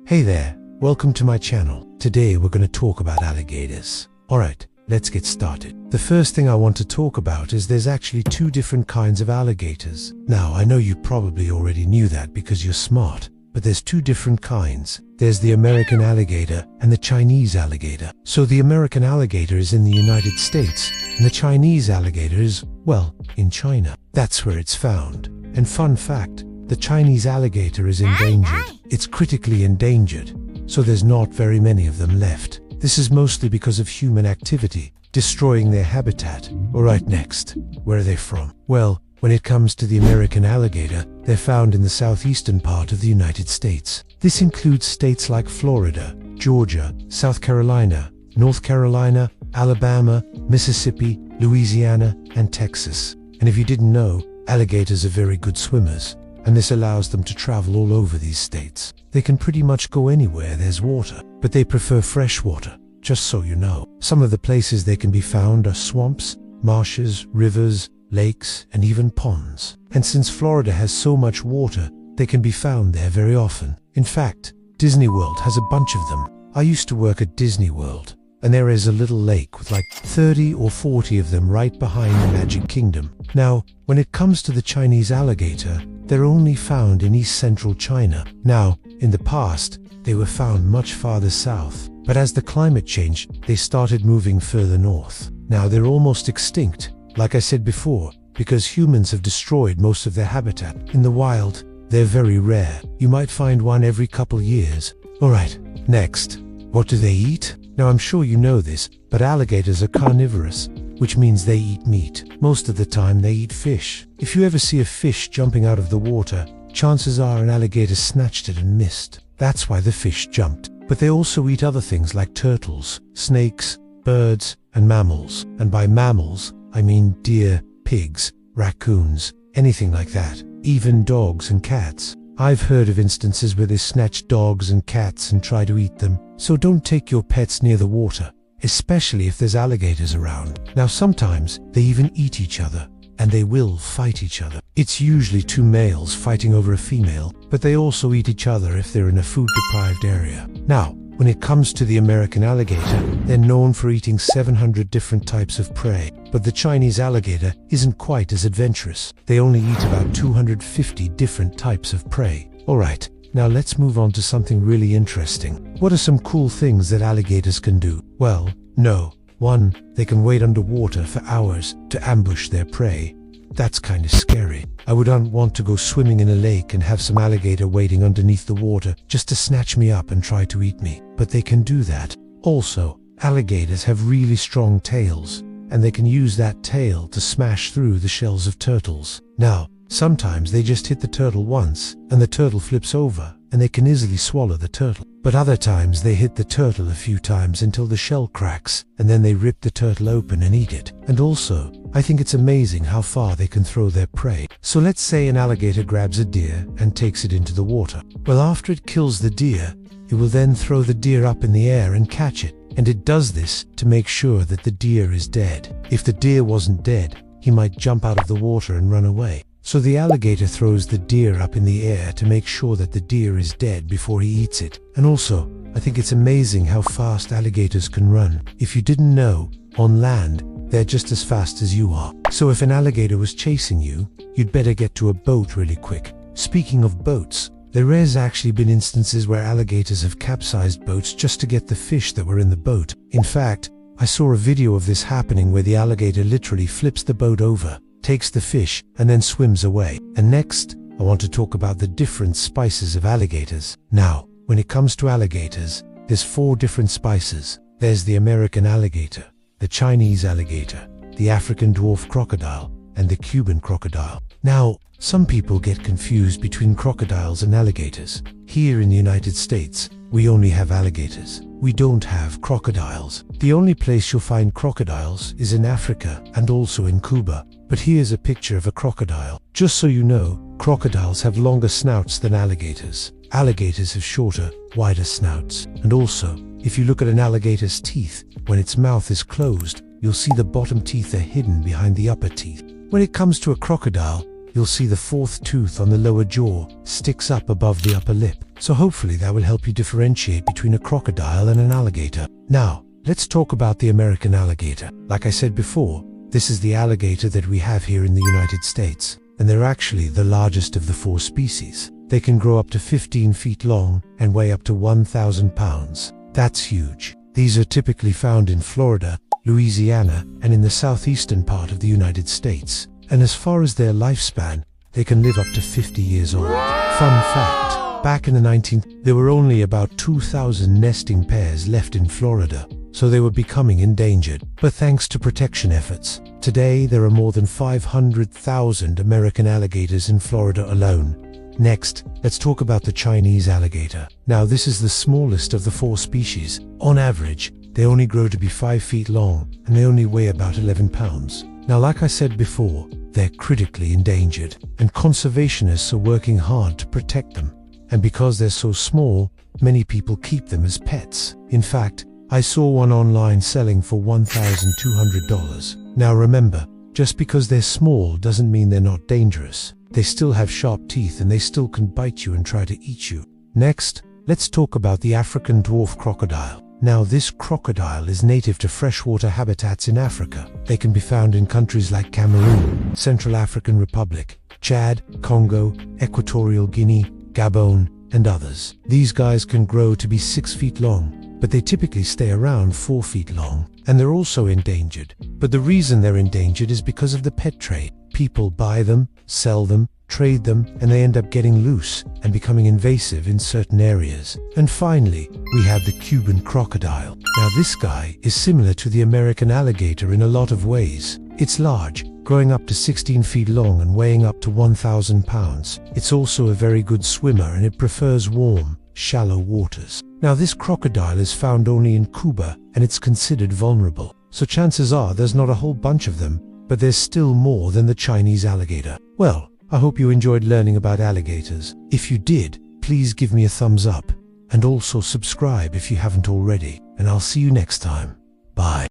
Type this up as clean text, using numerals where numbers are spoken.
Hey there, welcome to my channel. Today we're going to talk about alligators. Alright, let's get started. The first thing I want to talk about is there's actually two different kinds of alligators. Now, I know you probably already knew that because you're smart, but there's two different kinds. There's the American alligator and the Chinese alligator. So the American alligator is in the United States, and the Chinese alligator is, well, in China. That's where it's found. And fun fact, the Chinese alligator is endangered. It's critically endangered, so there's not very many of them left. This is mostly because of human activity, destroying their habitat. Alright, next, where are they from? Well, when it comes to the American alligator, they're found in the southeastern part of the United States. This includes states like Florida, Georgia, South Carolina, North Carolina, Alabama, Mississippi, Louisiana, and Texas. And if you didn't know, alligators are very good swimmers, and this allows them to travel all over these states. They can pretty much go anywhere there's water, but they prefer fresh water, just so you know. Some of the places they can be found are swamps, marshes, rivers, lakes, and even ponds. And since Florida has so much water, they can be found there very often. In fact, Disney World has a bunch of them. I used to work at Disney World, and there is a little lake with like 30 or 40 of them right behind the Magic Kingdom. Now, when it comes to the Chinese alligator, they're only found in East Central China. Now, in the past, they were found much farther south, but as the climate changed, they started moving further north. Now, they're almost extinct, like I said before, because humans have destroyed most of their habitat. In the wild, they're very rare. You might find one every couple years. Alright, next, what do they eat? Now, I'm sure you know this, but alligators are carnivorous, which means they eat meat. Most of the time they eat fish. If you ever see a fish jumping out of the water, chances are an alligator snatched it and missed. That's why the fish jumped. But they also eat other things like turtles, snakes, birds, and mammals. And by mammals, I mean deer, pigs, raccoons, anything like that. Even dogs and cats. I've heard of instances where they snatch dogs and cats and try to eat them. So don't take your pets near the water, especially if there's alligators around. Now, sometimes they even eat each other, and they will fight each other. It's usually two males fighting over a female, but they also eat each other if they're in a food-deprived area. Now, when it comes to the American alligator, they're known for eating 700 different types of prey, but the Chinese alligator isn't quite as adventurous. They only eat about 250 different types of prey. Alright, now let's move on to something really interesting. What are some cool things that alligators can do? Well, no. 1, they can wait underwater for hours to ambush their prey. That's kind of scary. I wouldn't want to go swimming in a lake and have some alligator waiting underneath the water just to snatch me up and try to eat me. But they can do that. Also, alligators have really strong tails, and they can use that tail to smash through the shells of turtles. Now, sometimes they just hit the turtle once, and the turtle flips over, and they can easily swallow the turtle. But other times they hit the turtle a few times until the shell cracks, and then they rip the turtle open and eat it. And also, I think it's amazing how far they can throw their prey. So let's say an alligator grabs a deer and takes it into the water. Well, after it kills the deer, it will then throw the deer up in the air and catch it. And it does this to make sure that the deer is dead. If the deer wasn't dead, he might jump out of the water and run away. So the alligator throws the deer up in the air to make sure that the deer is dead before he eats it. And also, I think it's amazing how fast alligators can run. If you didn't know, on land, they're just as fast as you are. So if an alligator was chasing you, you'd better get to a boat really quick. Speaking of boats, there has actually been instances where alligators have capsized boats just to get the fish that were in the boat. In fact, I saw a video of this happening where the alligator literally flips the boat over, takes the fish, and then swims away. And next, I want to talk about the different spices of alligators. Now, when it comes to alligators, there's 4 different spices. There's the American alligator, the Chinese alligator, the African dwarf crocodile, and the Cuban crocodile. Now, some people get confused between crocodiles and alligators. Here in the United States, we only have alligators. We don't have crocodiles. The only place you'll find crocodiles is in Africa and also in Cuba. But here's a picture of a crocodile. Just so you know, crocodiles have longer snouts than alligators. Alligators have shorter, wider snouts. And also, if you look at an alligator's teeth, when its mouth is closed, you'll see the bottom teeth are hidden behind the upper teeth. When it comes to a crocodile, you'll see the fourth tooth on the lower jaw sticks up above the upper lip. So hopefully that will help you differentiate between a crocodile and an alligator. Now, let's talk about the American alligator. Like I said before, this is the alligator that we have here in the United States, and they're actually the largest of the 4 species. They can grow up to 15 feet long and weigh up to 1,000 pounds. That's huge. These are typically found in Florida, Louisiana, and in the southeastern part of the United States. And as far as their lifespan, they can live up to 50 years old. Fun fact, back in the 19th, there were only about 2,000 nesting pairs left in Florida, so they were becoming endangered. But thanks to protection efforts, today there are more than 500,000 American alligators in Florida alone. Next, let's talk about the Chinese alligator. Now, this is the smallest of the 4 species. On average, they only grow to be 5 feet long, and they only weigh about 11 pounds. Now, like I said before, they're critically endangered, and conservationists are working hard to protect them. And because they're so small, many people keep them as pets. In fact, I saw one online selling for $1,200. Now remember, just because they're small doesn't mean they're not dangerous. They still have sharp teeth and they still can bite you and try to eat you. Next, let's talk about the African dwarf crocodile. Now, this crocodile is native to freshwater habitats in Africa. They can be found in countries like Cameroon, Central African Republic, Chad, Congo, Equatorial Guinea, Gabon, and others. These guys can grow to be 6 feet long, but they typically stay around 4 feet long, and they're also endangered. But the reason they're endangered is because of the pet trade. People buy them, sell them, trade them, and they end up getting loose and becoming invasive in certain areas. And finally, we have the Cuban crocodile. Now, this guy is similar to the American alligator in a lot of ways. It's large, growing up to 16 feet long and weighing up to 1,000 pounds. It's also a very good swimmer, and it prefers warm, shallow waters. Now, this crocodile is found only in Cuba, and it's considered vulnerable. So chances are there's not a whole bunch of them, but there's still more than the Chinese alligator. Well, I hope you enjoyed learning about alligators. If you did, please give me a thumbs up, and also subscribe if you haven't already, and I'll see you next time. Bye.